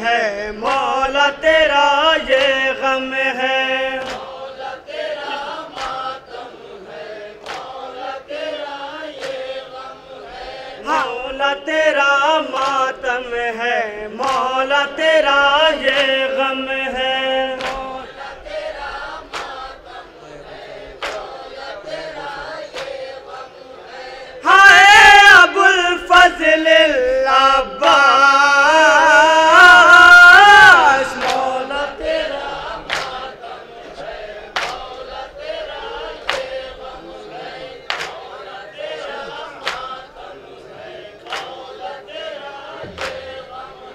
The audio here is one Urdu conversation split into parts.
ہے مولا تیرا یہ غم ہے مولا تیرا ماتم ہے مولا تیرا یہ غم ہے مولا تیرا ماتم ہے مولا تیرا یہ غم ہے مولا تیرا ماتم ہے مولا تیرا یہ غم ہے ہائے ابو الفضل العباس مولا تیرا ماتم ہے مولا تیرا یہ غم ہے مولا تیرا ماتم ہے مولا تیرا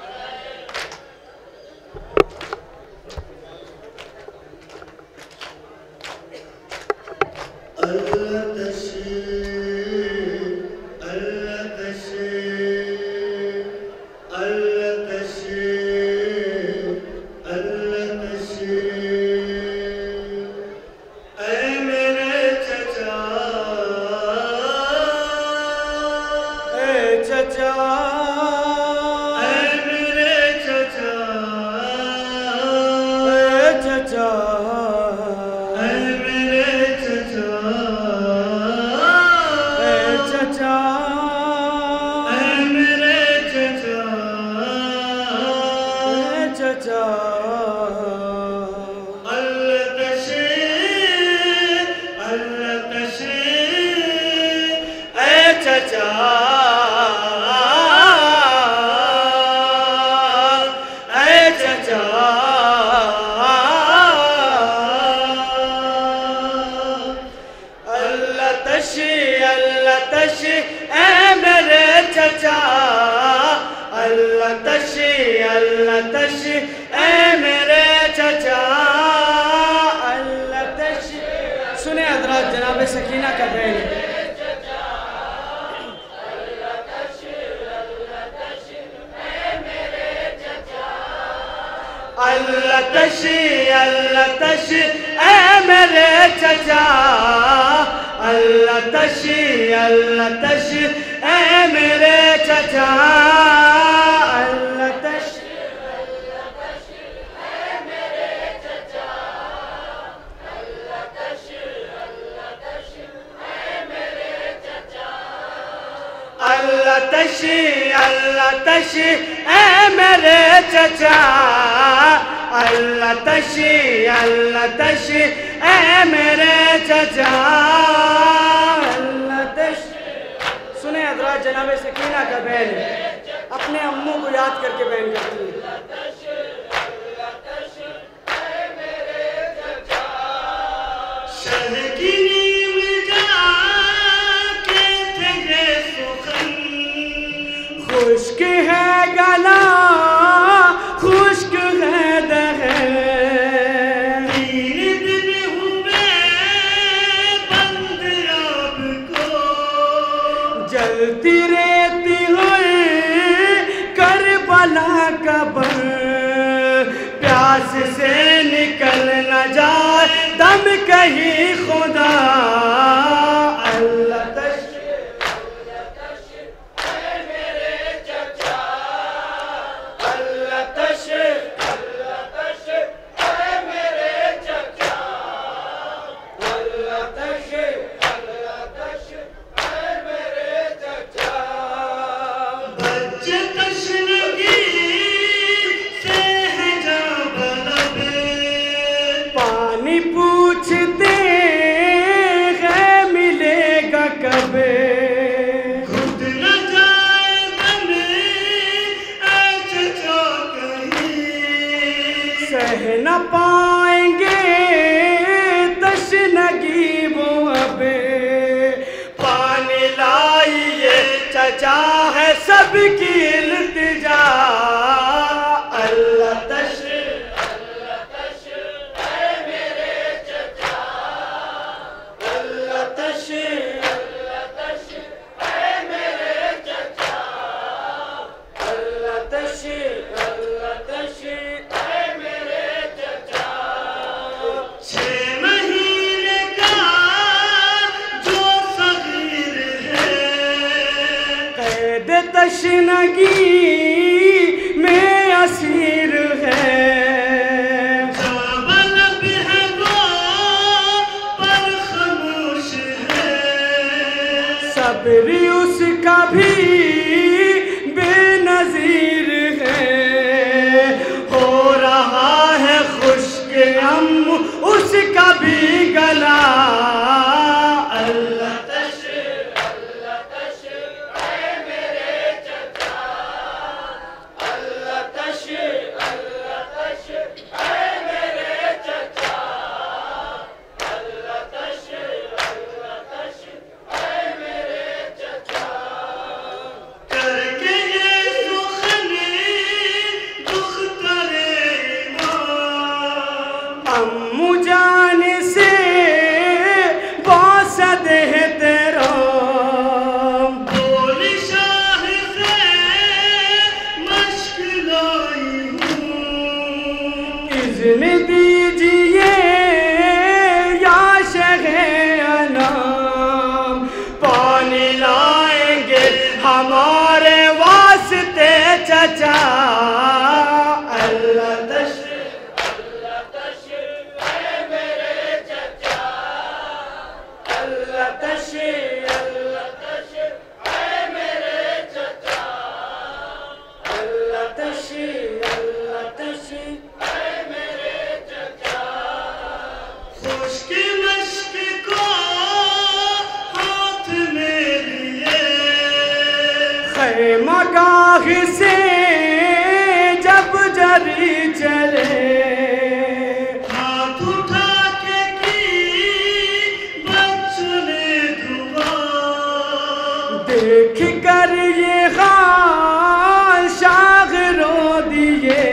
یہ غم ہے سنیں حضرات جناب سکینہ کا بیان اللہ تشی اے میرے چچا اللہ تشی اے میرے چچا اللہ تشی اے میرے چچا اللہ تشی اے میرے چچا اللہ تشی اے میرے چچا اللہ تشی اے میرے چچا اللہ تشی سنیں حضرات جناب سکینہ کا بیان اپنے اموں کو یاد کر کے بیان کرتی ہیں خشک ہے گلا خشک ہے دہر تین دن ہوئے بند رب کو جلتی رہتی ہوئی کربلا کا بر پیاس سے نکل نہ جائے دم کہیں خدا اللہ پوچھتے ہیں ملے گا کب خود نہ جائے دم اے چچا کہیں سہ نہ پائیں گے تشنگی وہ اب پانی لائیے چچا ہے سب کی التجا اللہ تشنگی میں اسیر اذن دیجئے یا شہ انام، پانی لائیں گے ہمارے واسطے چچا، اللہ تشریف اے میرے چچا، اللہ تشریف اے میرے چچا، اللہ تشریف اے میرے چچا، خشک مشک کو ہاتھ میں لیے، خیمہ گاہ سے جب جری چلے، ہاتھ اٹھا کے کی بچوں نے دعا، دیکھ کر یہ حال شاغ رو دیے،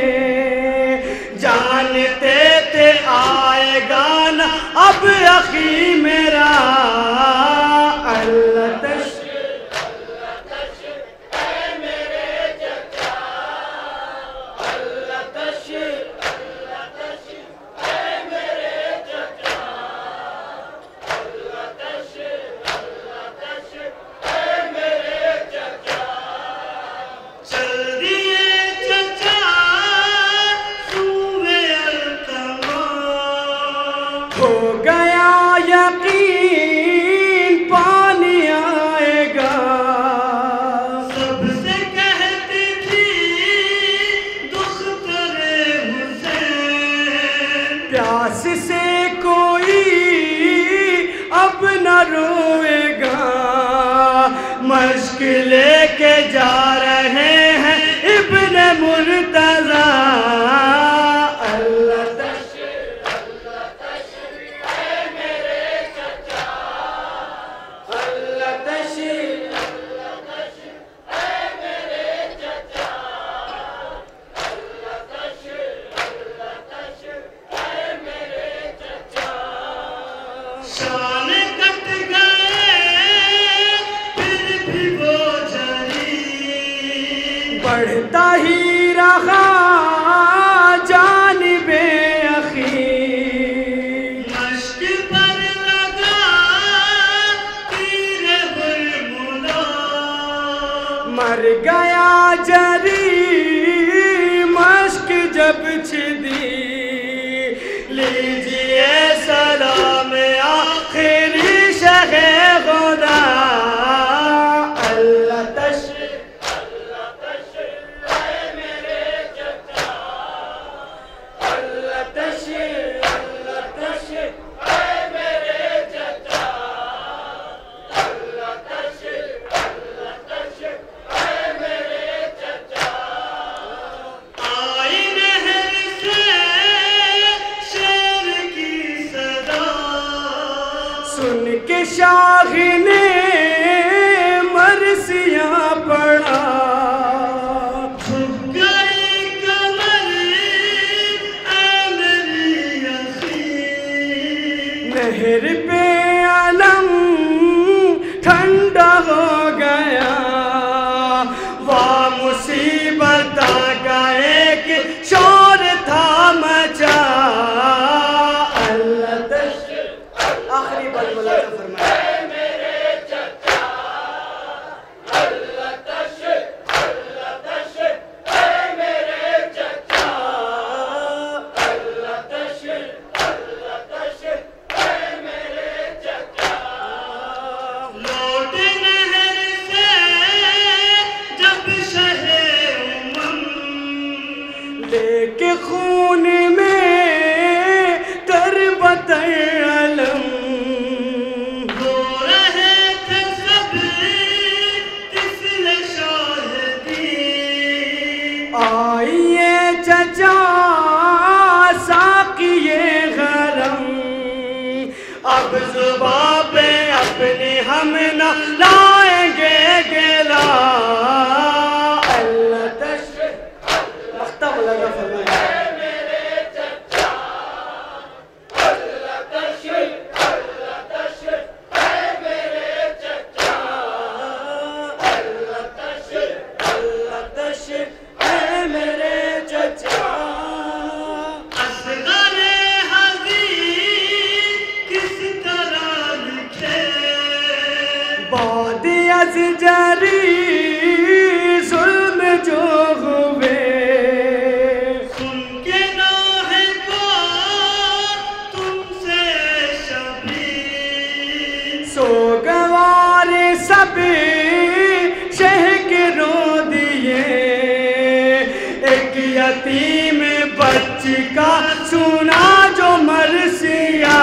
جانتے تھے آئے گا نا اب اخی میرا، اللہ تشریف اے میرے چچا، اللہ تشریف اے میرے چچا، اللہ تشریف اے میرے چچا، چل دیے چچا سوئے القمہ، ہو گیا یقین پانی آئے گا، سب سے کہتی تھی دختر حسین، پیاس سے کوئی اب نہ روئے گا، مشق لے کے جا رہے ہیں ابن مرتضیٰ، اللہ تشریف اے میرے چچا، اللہ تشریف اے میرے چچا، اللہ تشریف اے میرے چچا، شان کٹ گئے پھر بھی وہ جری، بڑھتا ہی رہا جانب اخی، مشق پر لگا تیر برملا، مر گیا جری مشق جب چھدی، لیجئے سلام آخری شہ خدا، اللہ تشریف اے میرے چچا، اللہ تشریف اے میرے چچا، اللہ تشریف اے میرے چچا، آئی نہر سے شیر کی صدا، سن کے شاہ نے مرثیہ پڑھا، جھک گئی کمر اے میری اخی، نہر پہ علم ٹھنڈا ہو گیا، واہ مصیبت کا ایک شور تھا مچا، اللہ تشریف آخری بات بلا کے فرمایا، اللہ تشریف اے میرے چچا، اللہ تشریف اے میرے چچا، لوٹ نہر سے جب شہ امم، لے کے خون میں تربت علم، رو رہے تھے سب طفل شاہدی، آئیے چچا ساقیے غرم، اب زباں پہ اپنی ہم نہ لائیں گے گلا، اللہ تشریف مختم لگا فرمائے، اللہ تشریف اے میرے چچا، اللہ تشریف اے میرے چچا، بچی کا سنا جو مرثیہ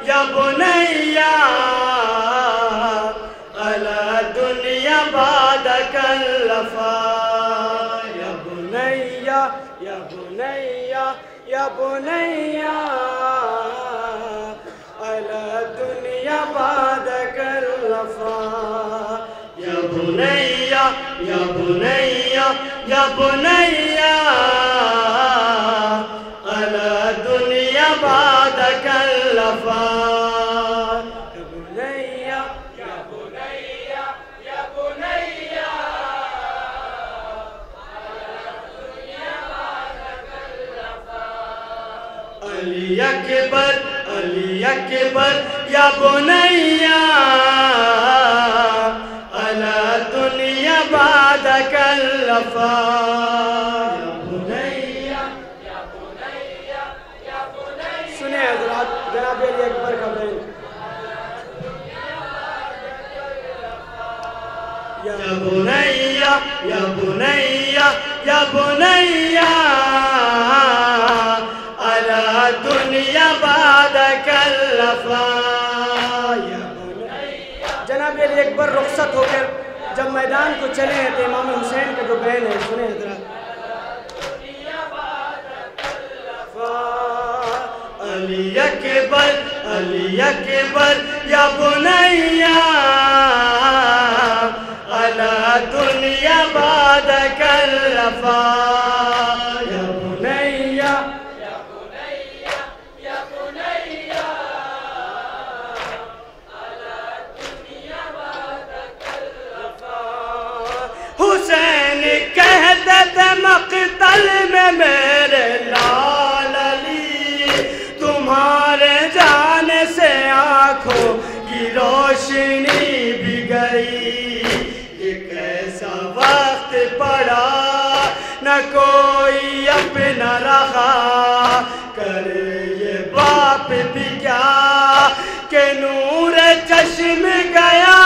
یا بنیا علی دنیا بعد کلفا یا بنیا یا بنیا یا بنیا علی دنیا بعد کلفا یا بنیا یا بنیا یا بنیا علی دنیا بعد کلفا علی اکبر علی اکبر یا بنیا علی دنیا بعد کلفا یا بنیا یا بنیا یا بنیا سنیں حضرات جناب علی اکبر کا بیان یا بنیا یا بنیا یا بنیا دنیا بعد کلفا جناب علی اکبر رخصت ہو کر جب میدان کو چلے ہیں تو امام حسین کا جو بیان ہے سنیں حضرات علی اکبر علی اکبر یا بنیا علی دنیا بعد کلفا حسین کہتے تھے مقتل میں میرے لال علی تمہارے جانے سے آنکھوں کی روشنی بھی گئی یہ کیسا وقت پڑا نہ کوئی اپنا رہا کرے یہ باپ بھی کیا کہ نور چشم گیا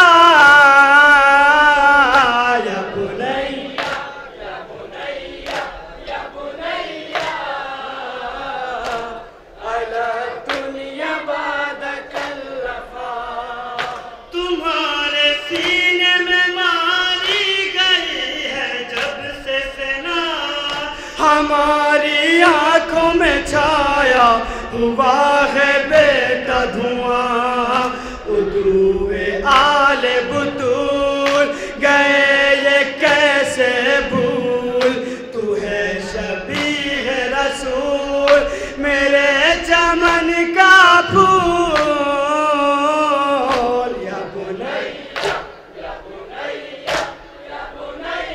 ہماری آنکھوں میں چھایا ہوا ہے بیٹا دھواں ادو آل بطول گئے یہ کیسے بھول تو ہے شبیہ رسول میرے چمن کا پھول یا بنیا یا بنیا یا بنیا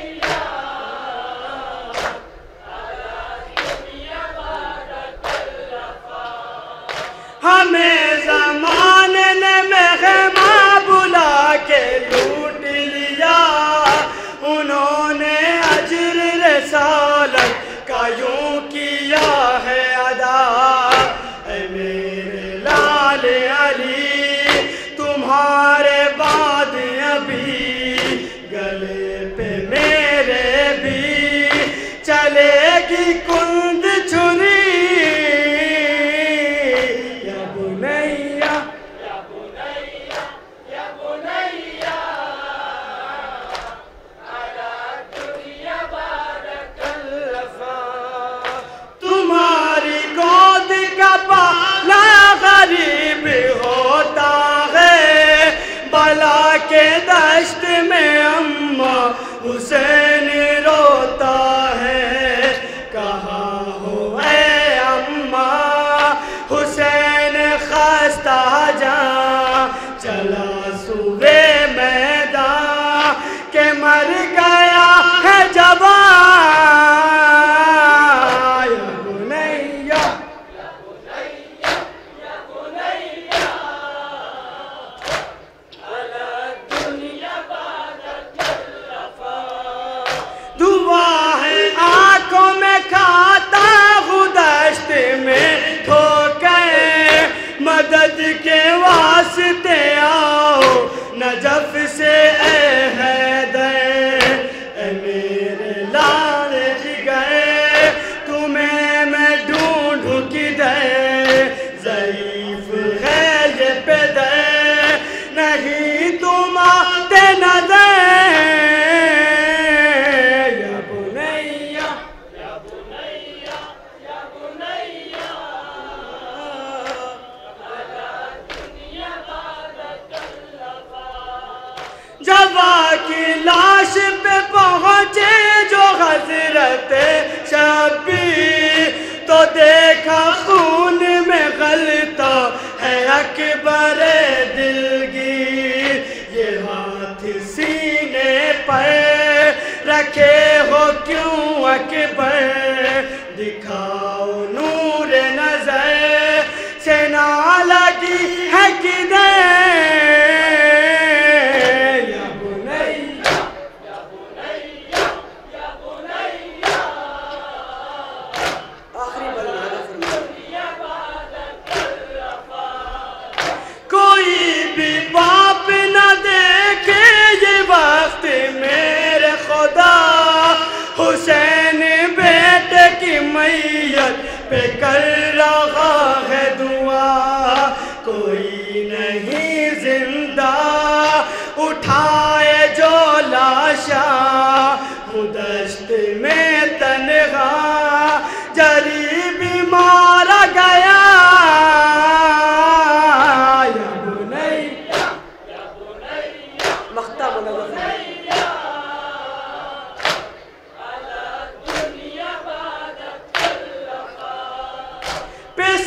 کی کند چھری یا بنیا تمہاری گود کا پالا غریب ہوتا ہے بلا کے دشت میں اماں حسین روتا ہے کہاں ہو اے اماں حسین خستہ جاں چلا سوئے میدان کہ مر گیا ہے جوان یا بنیا دعا ہے آنکھوں میں کھاتا ہوں دشت میں ٹھوکر مدد کے واسطے آؤ نجف سے اے حیدر اے میرے لال جگر تمہیں میں ڈھونڈوں کدھر ضعیف ہے یہ پیدر نہیں تم آتے نظر جوا کی لاش پہ پہنچے جو حضرت شبیر تو دیکھا خون میں غلطہ ہے اکبر دلگیر یہ ہاتھ سینے پر رکھے ہو کیوں اکبر دکھاؤ نور نظر سے نہ لگی ہے کدھر حسین بیٹے کی میت پہ کر رہا ہے دعا کوئی نہیں زندہ اٹھائے جو لاشا ہوں دشت میں تنہا جری بیمار گیا یا بنیا مختہ بنا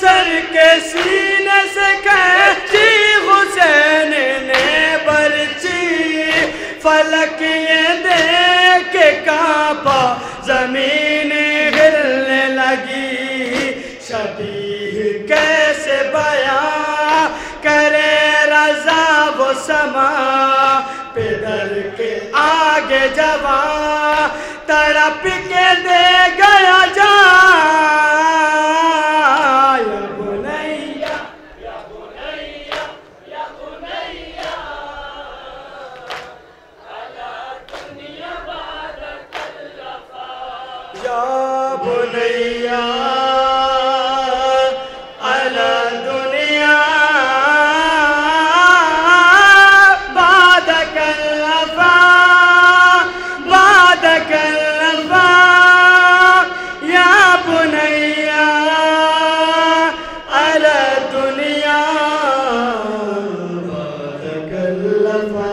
سر کے سینے سے کہتی حسین نے برچی فلک یہ دیکھ کے کانپا زمین ہلنے لگی شبیہ کیسے بیان کرے رضا وہ سما پیدر کے آگے جوان تڑپ کے دے گیا جان یا بنیا علی دنیا بعدک الوفا بعدک الوفا یا بنیا علی دنیا بعدک الوفا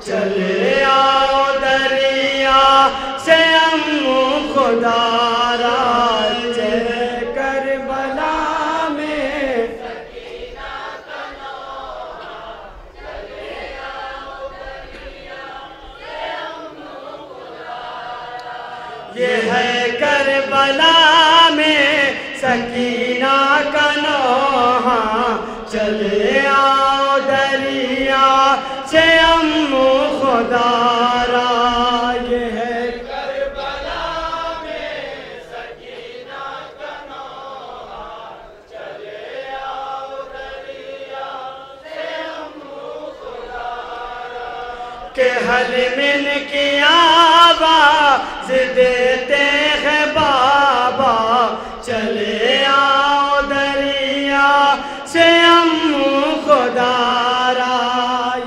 چلے آؤ دریا سے امو خدا را چلے کربلا میں سکینہ کا نوحہ چلے آؤ دریا سے امو خدا را یہ ہے کربلا میں سکینہ کا نوحہ چلے آؤ دریا سے امو خدا را یہ ہے کربلا میں سکینہ کا نوحہ چلے آؤ دریا سے امو خدا را کہ حلمن کی آواز دیتے ہیں بابا چلے آؤ دریا سے امو خدا را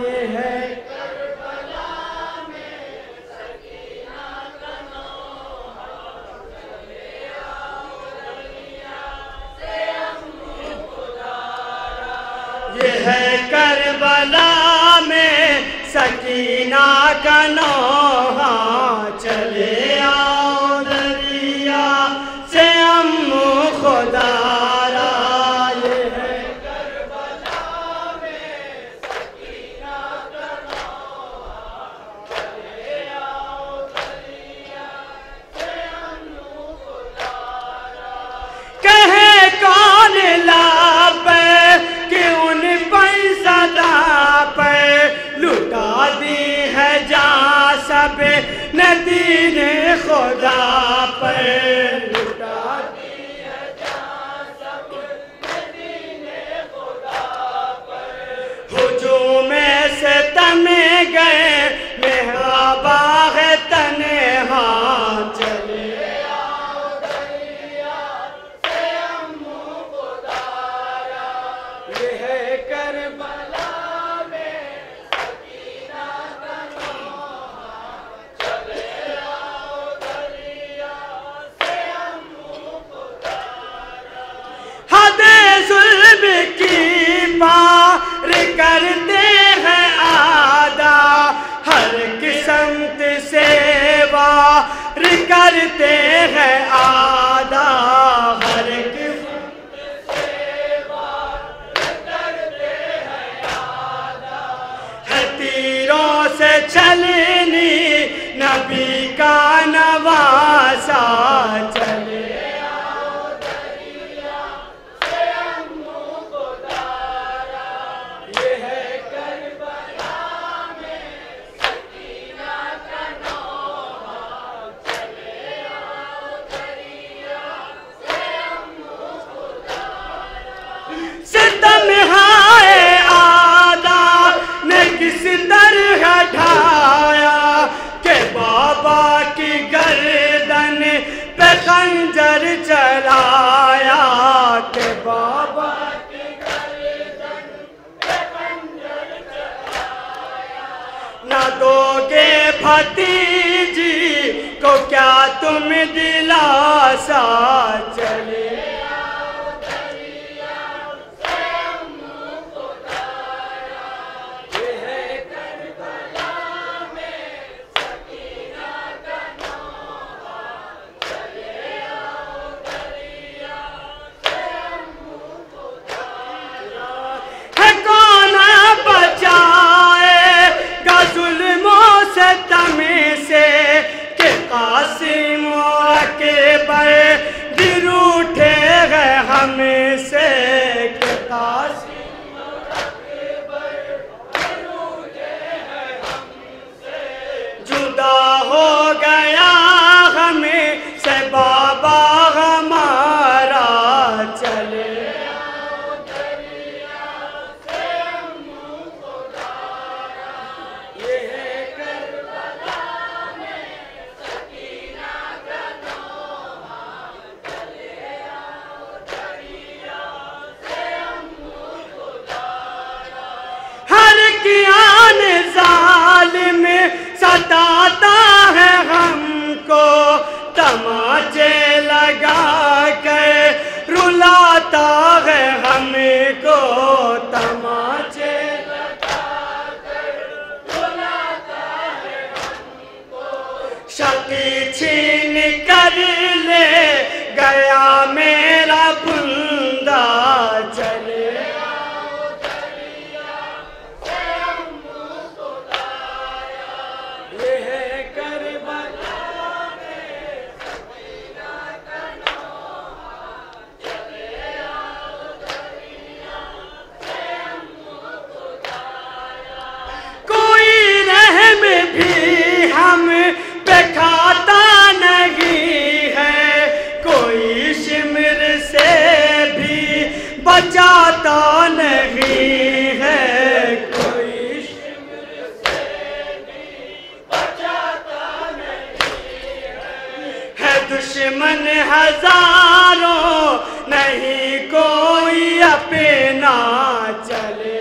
یہ ہے کربلا میں سکینہ کا نوحہ چلے آؤ دریا سے امو خدا را یہ ہے کربلا میں سکینہ کا نوحہ چلے آؤ دریا سے امو خدا را یہ ہے کربلا میں سکینہ کا نوحہ چلے آؤ دریا سے امو خدا را کہے کون لابے کہ ان پیسہ دا پہ لٹا دی ہے جان سب نے دین خدا پہ لٹا دی ہے جان سب نے دین خدا پر ہجوم سے تمے گئے محرابہ ہے تنہا چلے آؤ دریا سے امو خدا را یہ ہے کربلا کربلا میں سکینہ کا نوحہ چلے آؤ دریا سے امو خدا را حد ظلم کی پار کرتے ہیں آدھا ہر قسمت سے وار کرتے ہیں آدھا ہر قسمت سے وار کرتے ہیں آدھا ہے تیروں سے چلنی نبی کا نواسا چلے آؤ دریا سے امو خدا را یہ ہے کربلا میں سکینہ کا نوحہ چلے آؤ دریا سے امو خدا را ستم ہائے آدھا نے کس طرح ڈھایا کہ بابا کی گردن پہ خنجر چلایا کہ بابا کی گردن پہ خنجر چلایا نہ دو گے بھتیجی کو کیا تم دلاسا چلے آؤ دریا سے امو خدا را یہ ہے کربلا میں سکینہ کا نوحہ چلے آؤ دریا سے امو خدا را ہے کون بچائے گا ظلم و ستم سے کہ قاسم و اکبر در اٹھے چھین کر لے گیا میرا بندہ چلے بچاتا نہیں ہے کوئی سے بھی بچاتا نہیں ہے دشمن ہزاروں نہیں کوئی اپنا چلے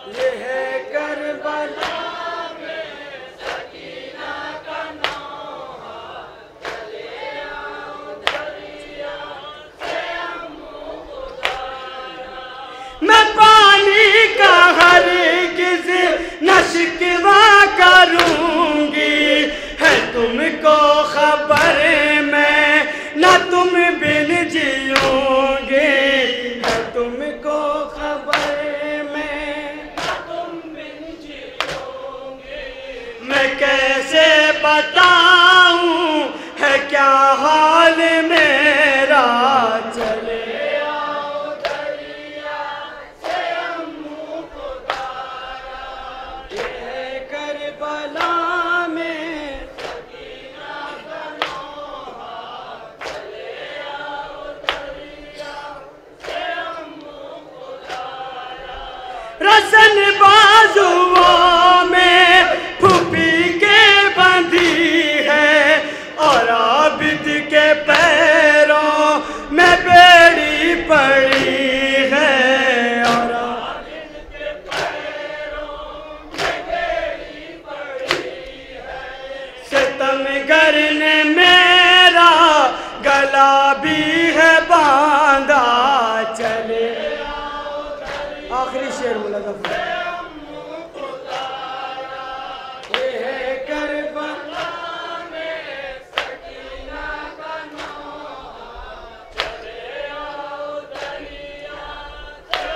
یہ ہے کربلا میں پانی کا ہرگز نہ شکوہ کروں گی ہے تم کو خبر میں نہ تم بن جیوں گے ہے تم کو خبر میں نہ تم بن جیوں گے میں کیسے بتاؤں ہے کیا حال میرا چلے رسن بازوؤں میں پھوپھی کے بندھی ہے اور عابد کے پیروں میں بیڑی پڑی ہے اور عابد کے پیروں میں بیڑی پڑی ہے ستمگر نے میرا گلا بھی ہے باندھا چلے آخری شعر ملازم یہ ہے کربلا میں سکینہ کا نوحہ چلے آؤ دریا سے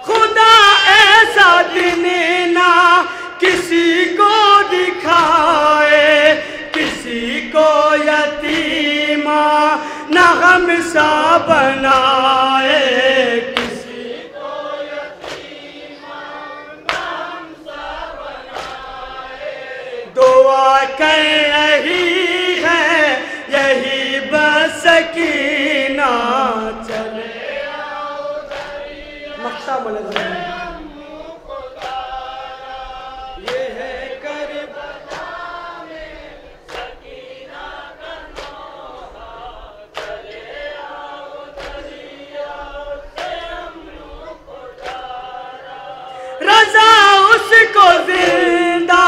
خدا ایسا دن نہ کسی کو دکھائے کسی کو یتیمہ نہ غم سا بنائے کسی کو یتیمہ نہ غم سا بنائے دعا کر رہی ہے یہی بس سکینہ چلے مقصہ ملازم یہ ہے کربلا میں سکینہ کا نوحہ چلے آؤ دریا سے رضا اس کو زندہ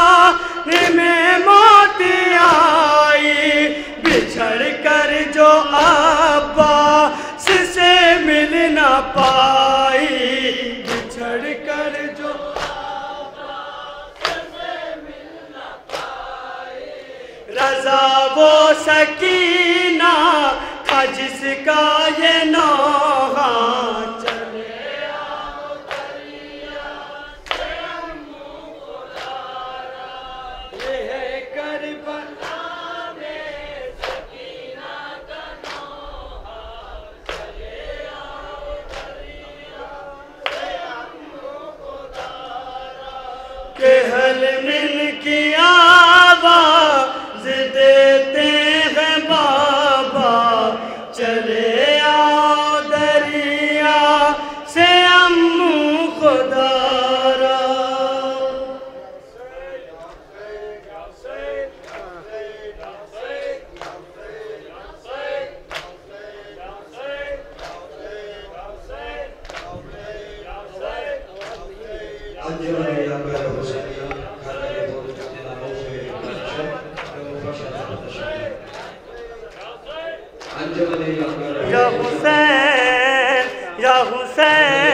میں موت آئی بچھڑ کر جو عباس سے مل نہ پائی بچھڑ کر جو عباس سے مل نہ پائی رضا وہ سکینہ تھا جس کا یہ نوحہ چلے کہ حل من کی آواز دیتے ہیں بابا چلے آؤ دریا سے امو خدا را یا حسین یا حسین